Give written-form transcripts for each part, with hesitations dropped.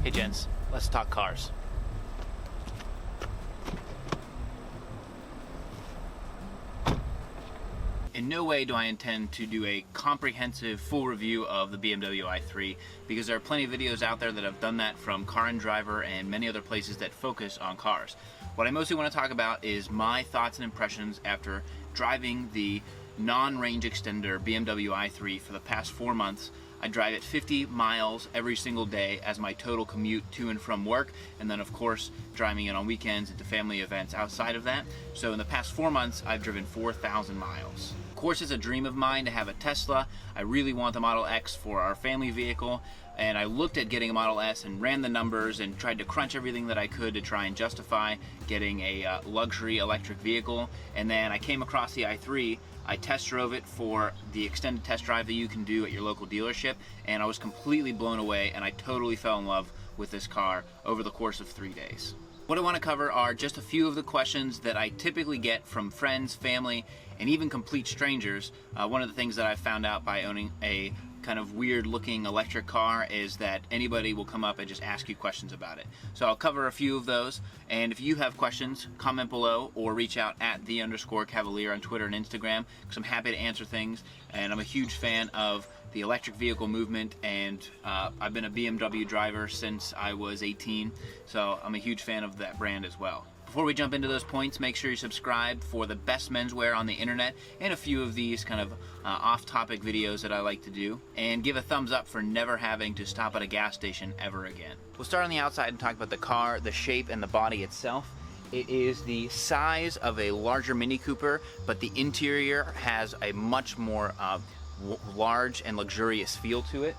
Hey gents, let's talk cars. In no way do I intend to do a comprehensive full review of the BMW i3 because there are plenty of videos out there that have done that from Car and Driver and many other places that focus on cars. What I mostly want to talk about is my thoughts and impressions after driving the non-range extender BMW i3 for the past 4 months. I drive it 50 miles every single day as my total commute to and from work, and then of course driving it on weekends and to family events outside of that. So in the past 4 months I've driven 4,000 miles. Of course, it's a dream of mine to have a Tesla. I really want the Model X for our family vehicle, and I looked at getting a Model S and ran the numbers and tried to crunch everything that I could to try and justify getting a luxury electric vehicle. And then I came across the i3. I test drove it for the extended test drive that you can do at your local dealership, and I was completely blown away, and I totally fell in love with this car over the course of 3 days. What I want to cover are just a few of the questions that I typically get from friends, family, and even complete strangers. One of the things that I've found out by owning a kind of weird looking electric car is that anybody will come up and just ask you questions about it. So I'll cover a few of those, and if you have questions, comment below or reach out at @the_Cavalier on Twitter and Instagram, because I'm happy to answer things, and I'm a huge fan of the electric vehicle movement, and I've been a BMW driver since I was 18, so I'm a huge fan of that brand as well. Before we jump into those points, make sure you subscribe for the best menswear on the internet and a few of these kind of off-topic videos that I like to do. And give a thumbs up for never having to stop at a gas station ever again. We'll start on the outside and talk about the car, the shape, and the body itself. It is the size of a larger Mini Cooper, but the interior has a much more large and luxurious feel to it.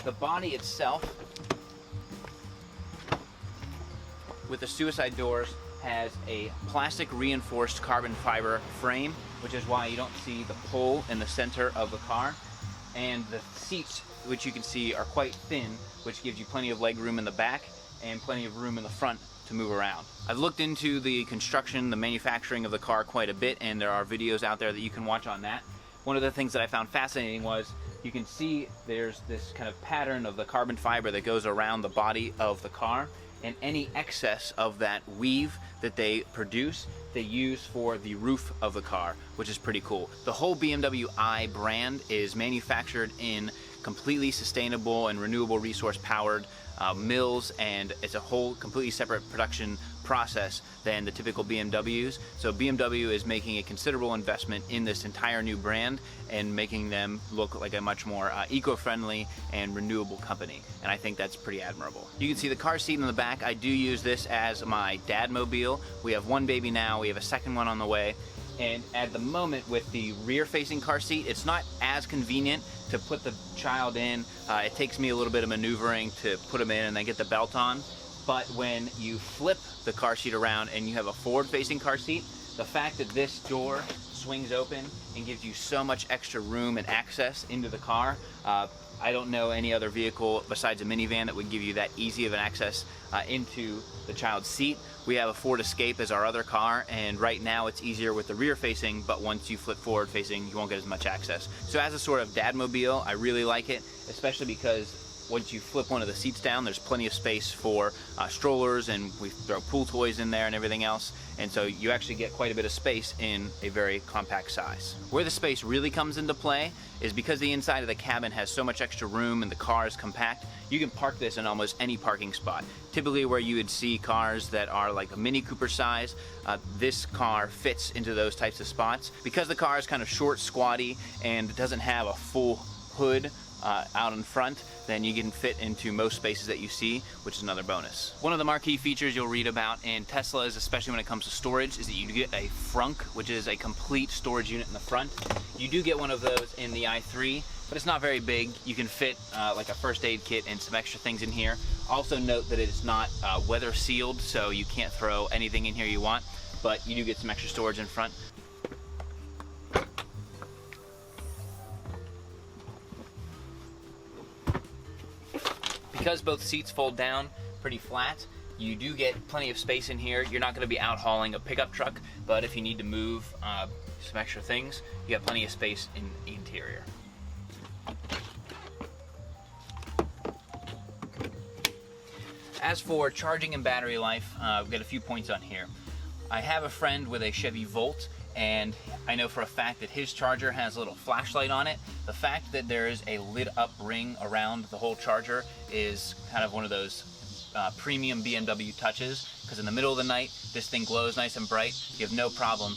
The body itself, with the suicide doors, has a plastic reinforced carbon fiber frame, which is why you don't see the pull in the center of the car. And the seats, which you can see are quite thin, which gives you plenty of leg room in the back and plenty of room in the front to move around. I've looked into the construction, the manufacturing of the car quite a bit, and there are videos out there that you can watch on that. One of the things that I found fascinating was you can see there's this kind of pattern of the carbon fiber that goes around the body of the car, and any excess of that weave that they produce, they use for the roof of the car, which is pretty cool. The whole BMW i brand is manufactured in completely sustainable and renewable resource powered mills, and it's a whole completely separate production process than the typical BMWs. So BMW is making a considerable investment in this entire new brand and making them look like a much more eco-friendly and renewable company, and I think that's pretty admirable. You can see the car seat in the back. I do use this as my dad-mobile. We have one baby now, we have a second one on the way, and at the moment with the rear-facing car seat, it's not as convenient to put the child in. It takes me a little bit of maneuvering to put him in and then get the belt on. But when you flip the car seat around and you have a forward-facing car seat, the fact that this door swings open and gives you so much extra room and access into the car, I don't know any other vehicle besides a minivan that would give you that easy of an access into the child's seat. We have a Ford Escape as our other car, and right now it's easier with the rear facing, but once you flip forward facing, you won't get as much access. So as a sort of dad-mobile, I really like it, especially because once you flip one of the seats down, there's plenty of space for strollers, and we throw pool toys in there and everything else, and so you actually get quite a bit of space in a very compact size. Where the space really comes into play is because the inside of the cabin has so much extra room and the car is compact, you can park this in almost any parking spot. Typically where you would see cars that are like a Mini Cooper size, this car fits into those types of spots. Because the car is kind of short, squatty, and doesn't have a full hood out in front, then you can fit into most spaces that you see, which is another bonus. One of the marquee features you'll read about in Teslas, especially when it comes to storage, is that you get a frunk, which is a complete storage unit in the front. You do get one of those in the i3, but it's not very big. You can fit like a first aid kit and some extra things in here. Also note that it's not weather sealed, so you can't throw anything in here you want, but you do get some extra storage in front. Because both seats fold down pretty flat, you do get plenty of space in here. You're not going to be out hauling a pickup truck, but if you need to move some extra things, you got plenty of space in the interior. As for charging and battery life, we've got a few points on here. I have a friend with a Chevy Volt, and I know for a fact that his charger has a little flashlight on it. The fact that there is a lit up ring around the whole charger is kind of one of those premium BMW touches, because in the middle of the night, this thing glows nice and bright. You have no problem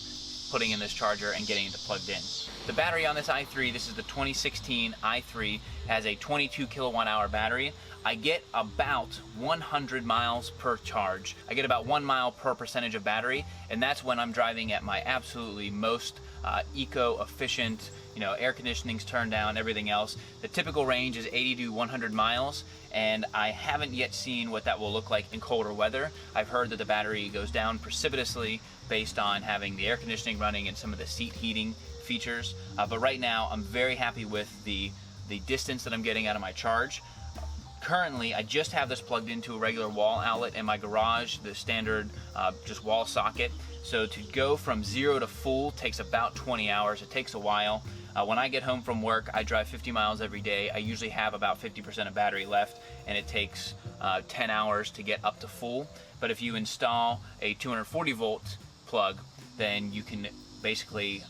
putting in this charger and getting it plugged in. The battery on this i3, this is the 2016 i3, has a 22 kilowatt hour battery. I get about 100 miles per charge. I get about 1 mile per percentage of battery, and that's when I'm driving at my absolutely most eco-efficient, air conditioning's turned down, everything else. The typical range is 80 to 100 miles, and I haven't yet seen what that will look like in colder weather. I've heard that the battery goes down precipitously based on having the air conditioning running and some of the seat heating features. But right now, I'm very happy with the distance that I'm getting out of my charge. Currently, I just have this plugged into a regular wall outlet in my garage, the standard just wall socket. So to go from 0 to full takes about 20 hours. It takes a while. When I get home from work, I drive 50 miles every day. I usually have about 50% of battery left, and it takes 10 hours to get up to full. But if you install a 240 volt plug, then you can basically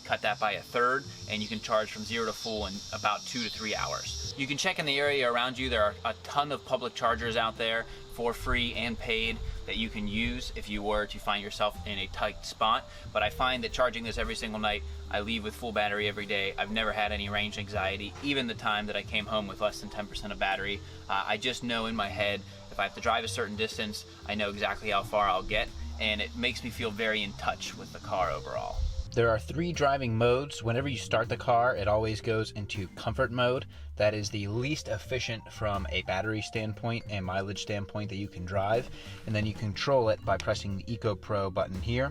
cut that by a third, and you can charge from 0 to full in about 2 to 3 hours. You can check in the area around you. There are a ton of public chargers out there for free and paid that you can use if you were to find yourself in a tight spot. But I find that charging this every single night, I leave with full battery every day. I've never had any range anxiety, even the time that I came home with less than 10% of battery. I just know in my head, if I have to drive a certain distance, I know exactly how far I'll get, and it makes me feel very in touch with the car overall. There are 3 driving modes. Whenever you start the car, it always goes into comfort mode. That is the least efficient from a battery standpoint and mileage standpoint that you can drive. And then you control it by pressing the Eco Pro button here.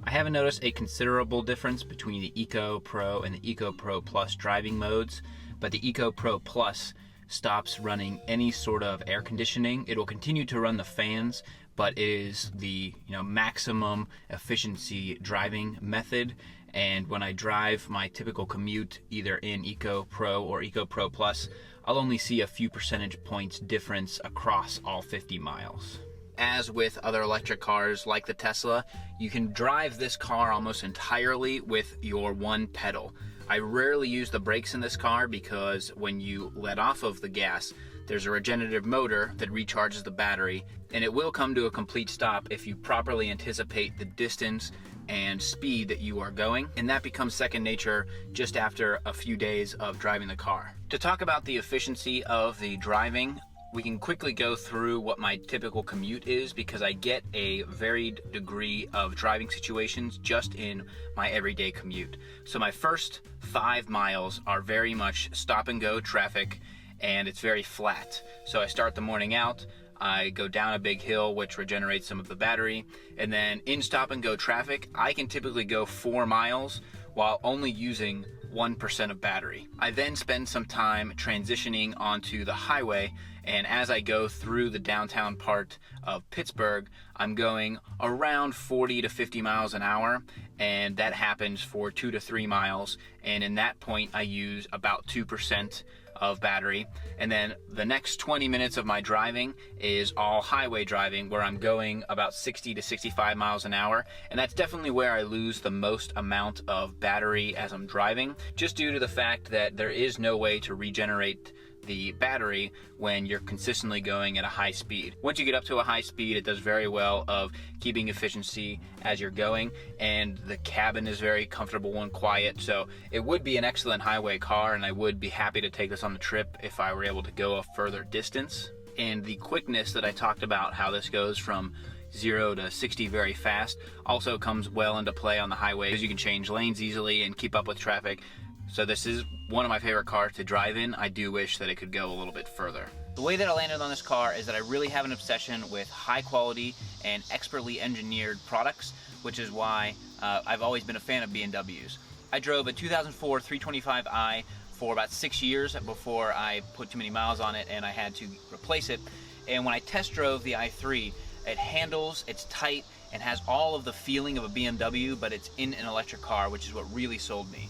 I haven't noticed a considerable difference between the Eco Pro and the Eco Pro Plus driving modes, but the Eco Pro Plus stops running any sort of air conditioning. It will continue to run the fans, but it is the maximum efficiency driving method. And when I drive my typical commute either in Eco Pro or Eco Pro Plus, I'll only see a few percentage points difference across all 50 miles. As with other electric cars like the Tesla, you can drive this car almost entirely with your one pedal. I rarely use the brakes in this car because when you let off of the gas, there's a regenerative motor that recharges the battery, and it will come to a complete stop if you properly anticipate the distance and speed that you are going, and that becomes second nature just after a few days of driving the car. To talk about the efficiency of the driving, we can quickly go through what my typical commute is, because I get a varied degree of driving situations just in my everyday commute. So my first 5 miles are very much stop and go traffic, and it's very flat. So I start the morning out, I go down a big hill which regenerates some of the battery, and then in stop and go traffic I can typically go 4 miles while only using 1% of battery. I then spend some time transitioning onto the highway, and as I go through the downtown part of Pittsburgh, I'm going around 40 to 50 miles an hour, and that happens for 2 to 3 miles, and in that point I use about 2% of battery. And then the next 20 minutes of my driving is all highway driving, where I'm going about 60 to 65 miles an hour, and that's definitely where I lose the most amount of battery as I'm driving, just due to the fact that there is no way to regenerate the battery when you're consistently going at a high speed. Once you get up to a high speed, it does very well of keeping efficiency as you're going, and the cabin is very comfortable and quiet, so it would be an excellent highway car, and I would be happy to take this on the trip if I were able to go a further distance. And the quickness that I talked about, how this goes from 0 to 60 very fast, also comes well into play on the highway, because you can change lanes easily and keep up with traffic. So this is one of my favorite cars to drive in. I do wish that it could go a little bit further. The way that I landed on this car is that I really have an obsession with high quality and expertly engineered products, which is why I've always been a fan of BMWs. I drove a 2004 325i for about 6 years before I put too many miles on it and I had to replace it. And when I test drove the i3, it handles, it's tight, and has all of the feeling of a BMW, but it's in an electric car, which is what really sold me.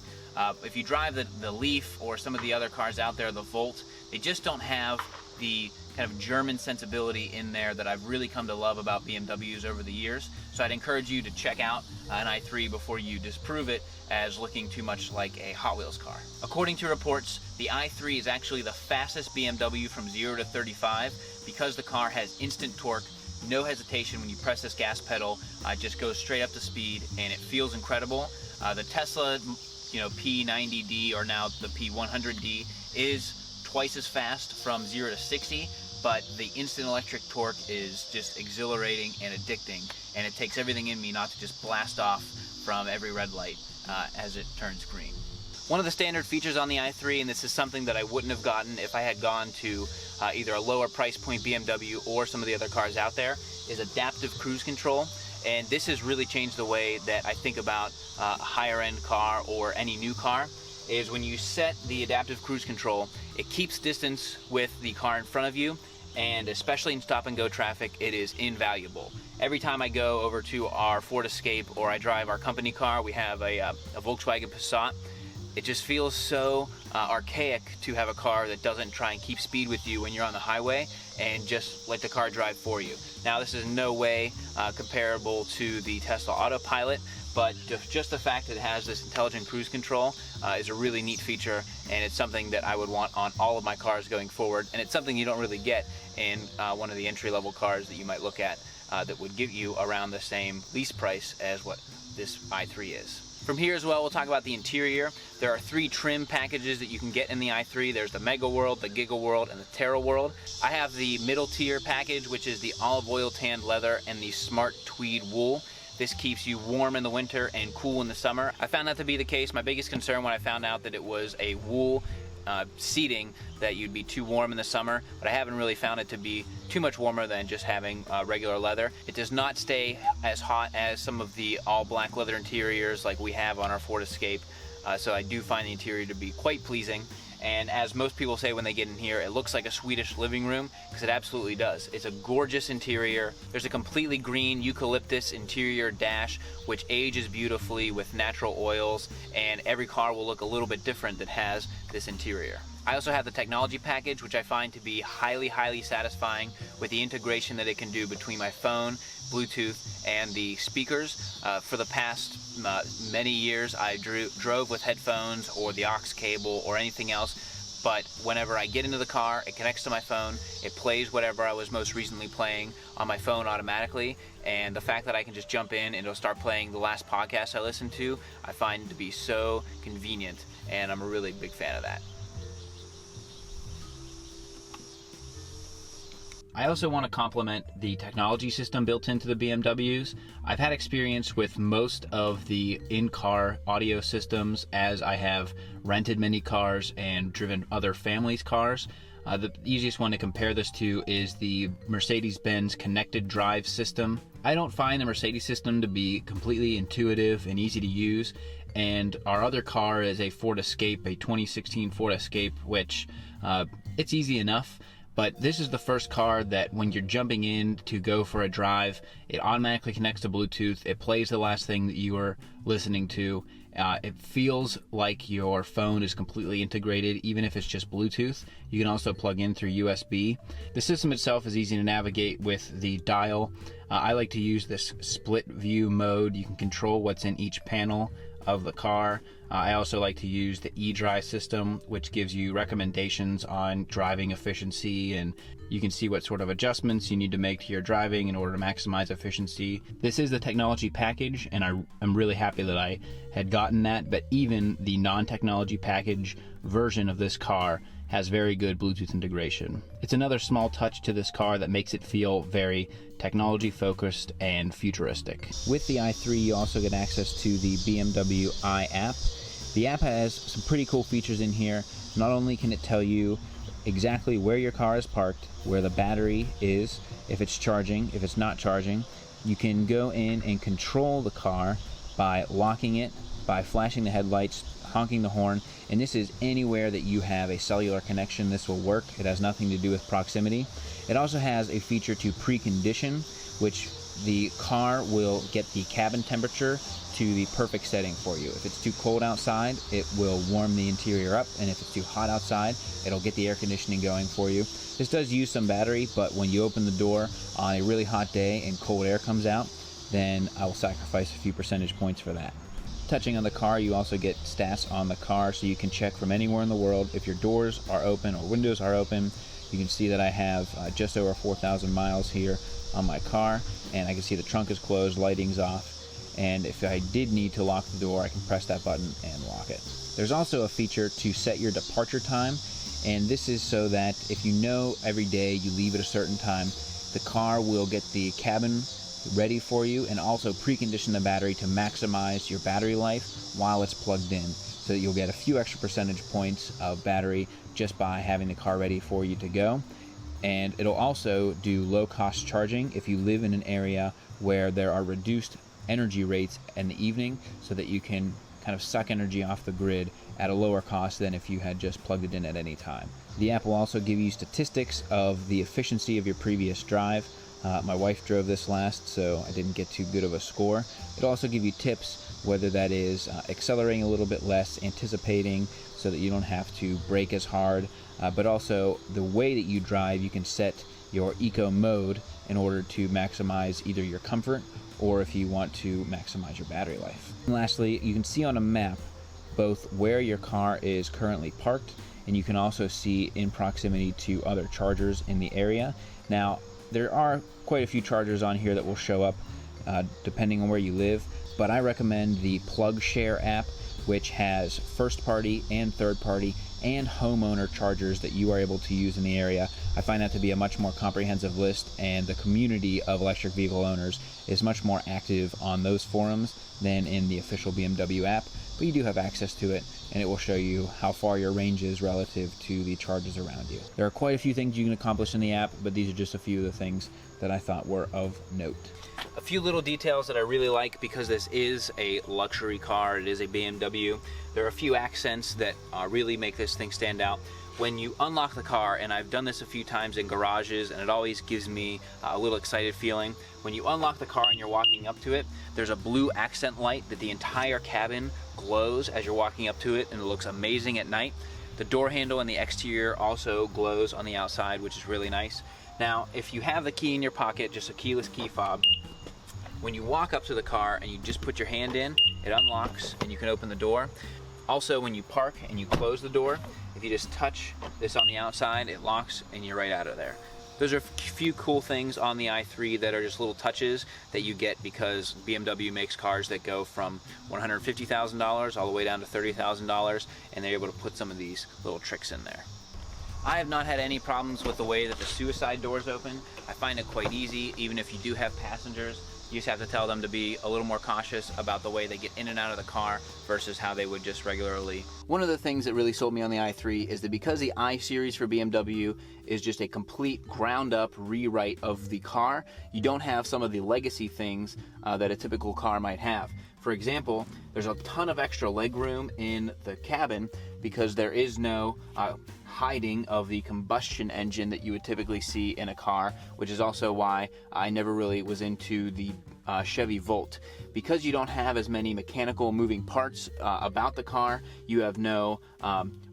If you drive the Leaf or some of the other cars out there, the Volt, they just don't have the kind of German sensibility in there that I've really come to love about BMWs over the years. So I'd encourage you to check out an i3 before you disprove it as looking too much like a Hot Wheels car. According to reports, the i3 is actually the fastest BMW from 0 to 35 because the car has instant torque, no hesitation when you press this gas pedal, just goes straight up to speed, and it feels incredible. The Tesla, P90D, or now the P100D, is twice as fast from 0 to 60, but the instant electric torque is just exhilarating and addicting, and it takes everything in me not to just blast off from every red light as it turns green. One of the standard features on the i3, and this is something that I wouldn't have gotten if I had gone to either a lower price point BMW or some of the other cars out there, is adaptive cruise control. And this has really changed the way that I think about a higher end car or any new car, is when you set the adaptive cruise control, it keeps distance with the car in front of you, and especially in stop and go traffic, it is invaluable. Every time I go over to our Ford Escape or I drive our company car, we have a Volkswagen Passat, it just feels so archaic to have a car that doesn't try and keep speed with you when you're on the highway and just let the car drive for you. Now, this is in no way comparable to the Tesla Autopilot, but just the fact that it has this intelligent cruise control is a really neat feature, and it's something that I would want on all of my cars going forward, and it's something you don't really get in one of the entry-level cars that you might look at that would give you around the same lease price as what this i3 is. From here as well, we'll talk about the interior. There are 3 trim packages that you can get in the i3. There's the Mega World, the Giga World, and the Terra World. I have the middle tier package, which is the olive oil tanned leather and the smart tweed wool. This keeps you warm in the winter and cool in the summer. I found that to be the case. My biggest concern when I found out that it was a wool seating, that you'd be too warm in the summer, but I haven't really found it to be too much warmer than just having regular leather. It does not stay as hot as some of the all black leather interiors like we have on our Ford Escape, so I do find the interior to be quite pleasing. And as most people say when they get in here, it looks like a Swedish living room, because it absolutely does. It's a gorgeous interior. There's a completely green eucalyptus interior dash, which ages beautifully with natural oils, and every car will look a little bit different that has this interior. I also have the technology package, which I find to be highly, highly satisfying with the integration that it can do between my phone, Bluetooth, and the speakers. For the past many years, I drove with headphones or the aux cable or anything else, but whenever I get into the car, it connects to my phone, it plays whatever I was most recently playing on my phone automatically, and the fact that I can just jump in and it'll start playing the last podcast I listened to, I find to be so convenient, and I'm a really big fan of that. I also want to compliment the technology system built into the BMWs. I've had experience with most of the in-car audio systems, as I have rented many cars and driven other families' cars. The easiest one to compare this to is the Mercedes-Benz connected drive system. I don't find the Mercedes system to be completely intuitive and easy to use, and our other car is a Ford Escape, a 2016 Ford Escape, which it's easy enough. But this is the first car that when you're jumping in to go for a drive, it automatically connects to Bluetooth. It plays the last thing that you are listening to. It feels like your phone is completely integrated, even if it's just Bluetooth. You can also plug in through USB. The system itself is easy to navigate with the dial. I like to use this split view mode. You can control what's in each panel of the car. I also like to use the eDrive system, which gives you recommendations on driving efficiency, and you can see what sort of adjustments you need to make to your driving in order to maximize efficiency. This is the technology package, and I'm really happy that I had gotten that, but even the non-technology package version of this car has very good Bluetooth integration. It's another small touch to this car that makes it feel very technology focused and futuristic. With the i3, you also get access to the BMW i app. The app has some pretty cool features in here. Not only can it tell you exactly where your car is parked, where the battery is, if it's charging, if it's not charging, you can go in and control the car by locking it, by flashing the headlights, honking the horn, and this is anywhere that you have a cellular connection. This will work. It has nothing to do with proximity. It also has a feature to precondition, which the car will get the cabin temperature to the perfect setting for you. If it's too cold outside, it will warm the interior up, and if it's too hot outside, it'll get the air conditioning going for you. This does use some battery, but when you open the door on a really hot day and cold air comes out, then I will sacrifice a few percentage points for that. Touching on the car, you also get stats on the car, so you can check from anywhere in the world if your doors are open or windows are open. You can see that I have just over 4,000 miles here on my car, and I can see the trunk is closed, lighting's off, and if I did need to lock the door, I can press that button and lock it. There's also a feature to set your departure time, and this is so that if you know every day you leave at a certain time, the car will get the cabin ready for you and also precondition the battery to maximize your battery life while it's plugged in, so that you'll get a few extra percentage points of battery just by having the car ready for you to go. And it'll also do low-cost charging if you live in an area where there are reduced energy rates in the evening, so that you can kind of suck energy off the grid at a lower cost than if you had just plugged it in at any time. The app will also give you statistics of the efficiency of your previous drive. My wife drove this last, so I didn't get too good of a score. It'll also give you tips, whether that is accelerating a little bit less, anticipating so that you don't have to brake as hard, but also the way that you drive. You can set your eco mode in order to maximize either your comfort or if you want to maximize your battery life. And lastly, you can see on a map both where your car is currently parked, and you can also see in proximity to other chargers in the area. Now, there are quite a few chargers on here that will show up depending on where you live, but I recommend the PlugShare app, which has first party and third party and homeowner chargers that you are able to use in the area. I find that to be a much more comprehensive list, and the community of electric vehicle owners is much more active on those forums than in the official BMW app, but you do have access to it, and it will show you how far your range is relative to the charges around you. There are quite a few things you can accomplish in the app, but these are just a few of the things that I thought were of note. A few little details that I really like, because this is a luxury car, it is a BMW. There are a few accents that really make this thing stand out. When you unlock the car, and I've done this a few times in garages, and it always gives me a little excited feeling. When you unlock the car and you're walking up to it, there's a blue accent light that the entire cabin glows as you're walking up to it, and it looks amazing at night. The door handle and the exterior also glows on the outside, which is really nice. Now, if you have the key in your pocket, just a keyless key fob, when you walk up to the car and you just put your hand in, it unlocks and you can open the door. Also, when you park and you close the door, if you just touch this on the outside, it locks and you're right out of there. Those are a few cool things on the i3 that are just little touches that you get because BMW makes cars that go from $150,000 all the way down to $30,000, and they're able to put some of these little tricks in there. I have not had any problems with the way that the suicide doors open. I find it quite easy, even if you do have passengers. You just have to tell them to be a little more cautious about the way they get in and out of the car versus how they would just regularly. One of the things that really sold me on the i3 is that because the i-Series for BMW is just a complete ground-up rewrite of the car, you don't have some of the legacy things that a typical car might have. For example, there's a ton of extra legroom in the cabin because there is no hiding of the combustion engine that you would typically see in a car, which is also why I never really was into the Chevy Volt. Because you don't have as many mechanical moving parts about the car, you have no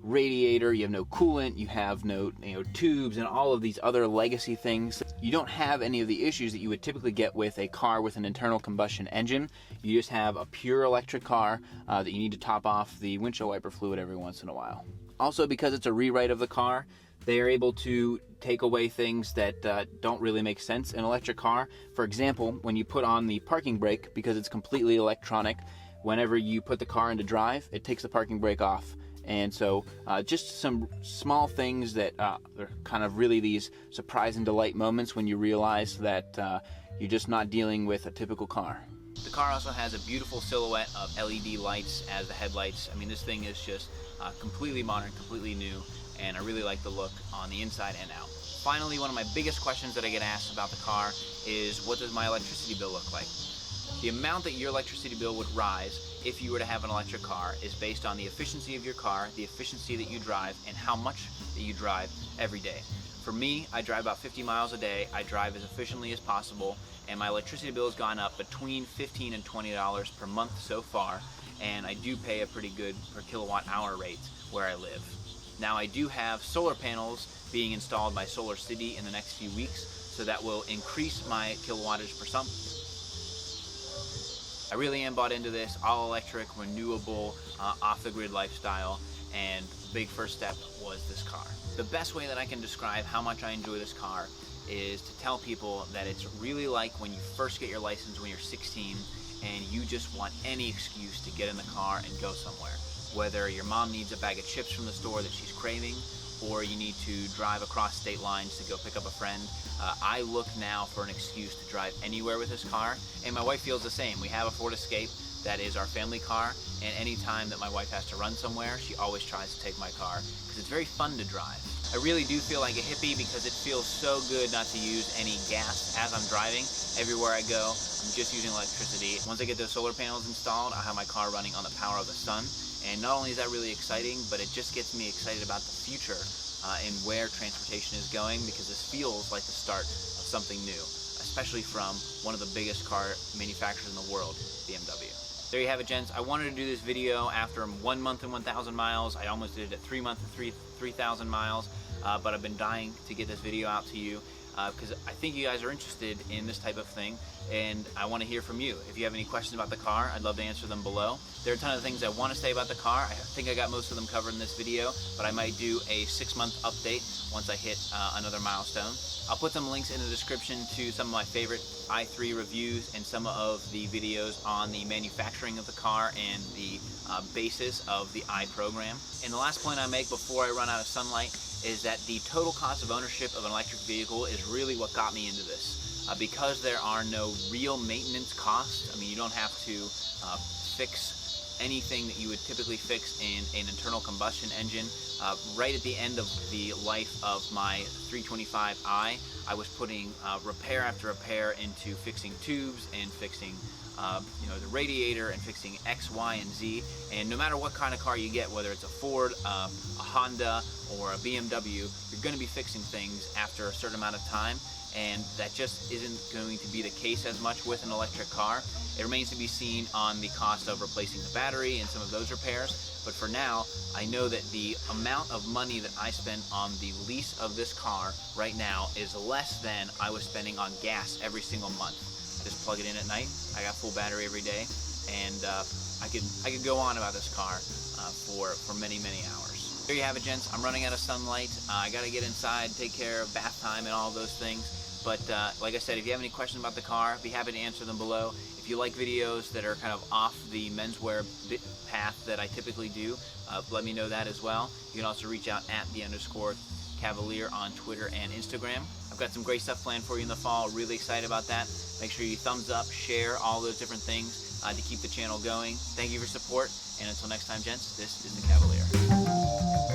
radiator, you have no coolant, you have no tubes and all of these other legacy things. You don't have any of the issues that you would typically get with a car with an internal combustion engine. You just have a pure electric car that you need to top off the windshield wiper fluid every once in a while. Also, because it's a rewrite of the car, they are able to take away things that don't really make sense in an electric car. For example, when you put on the parking brake, because it's completely electronic, whenever you put the car into drive, it takes the parking brake off. And so just some small things that are kind of really these surprise and delight moments when you realize that you're just not dealing with a typical car. The car also has a beautiful silhouette of LED lights as the headlights. I mean, this thing is just completely modern, completely new, and I really like the look on the inside and out. Finally, one of my biggest questions that I get asked about the car is, what does my electricity bill look like? The amount that your electricity bill would rise if you were to have an electric car is based on the efficiency of your car, the efficiency that you drive, and how much that you drive every day. For me, I drive about 50 miles a day. I drive as efficiently as possible, and my electricity bill has gone up between $15 and $20 per month so far, and I do pay a pretty good per kilowatt hour rate where I live. Now, I do have solar panels being installed by Solar City in the next few weeks, so that will increase my kilowattage per month. I really am bought into this all electric, renewable, off the grid lifestyle, and the big first step was this car. The best way that I can describe how much I enjoy this car is to tell people that it's really like when you first get your license when you're 16 and you just want any excuse to get in the car and go somewhere. Whether your mom needs a bag of chips from the store that she's craving, or you need to drive across state lines to go pick up a friend. I look now for an excuse to drive anywhere with this car, and my wife feels the same. We have a Ford Escape that is our family car, and any time that my wife has to run somewhere, she always tries to take my car because it's very fun to drive. I really do feel like a hippie because it feels so good not to use any gas as I'm driving. Everywhere I go, I'm just using electricity. Once I get those solar panels installed, I'll have my car running on the power of the sun. And not only is that really exciting, but it just gets me excited about the future and where transportation is going, because this feels like the start of something new, especially from one of the biggest car manufacturers in the world, BMW. There you have it, gents. I wanted to do this video after 1 month and 1,000 miles. I almost did it at 3 months and 3,000 miles, but I've been dying to get this video out to you because I think you guys are interested in this type of thing, and I want to hear from you. If you have any questions about the car, I'd love to answer them below. There are a ton of things I want to say about the car. I think I got most of them covered in this video, but I might do a 6-month update once I hit another milestone. I'll put some links in the description to some of my favorite i3 reviews and some of the videos on the manufacturing of the car and the basis of the i program. And the last point I make before I run out of sunlight is that the total cost of ownership of an electric vehicle is really what got me into this. Because there are no real maintenance costs, I mean, you don't have to fix anything that you would typically fix in an internal combustion engine. Right at the end of the life of my 325i, I was putting repair after repair into fixing tubes and fixing the radiator and fixing X, Y, and Z. And no matter what kind of car you get, whether it's a Ford, a Honda, or a BMW, you're going to be fixing things after a certain amount of time. And that just isn't going to be the case as much with an electric car. It remains to be seen on the cost of replacing the battery and some of those repairs. But for now, I know that the amount of money that I spend on the lease of this car right now is less than I was spending on gas every single month. I just plug it in at night. I got full battery every day, and I could go on about this car for many hours. There you have it, gents. I'm running out of sunlight. I got to get inside, take care of bath time and all those things. But like I said, if you have any questions about the car, I'd be happy to answer them below. If you like videos that are kind of off the menswear path that I typically do, let me know that as well. You can also reach out at @the_Cavalier on Twitter and Instagram. I've got some great stuff planned for you in the fall. Really excited about that. Make sure you thumbs up, share, all those different things to keep the channel going. Thank you for your support, and until next time, gents, this is the Cavalier.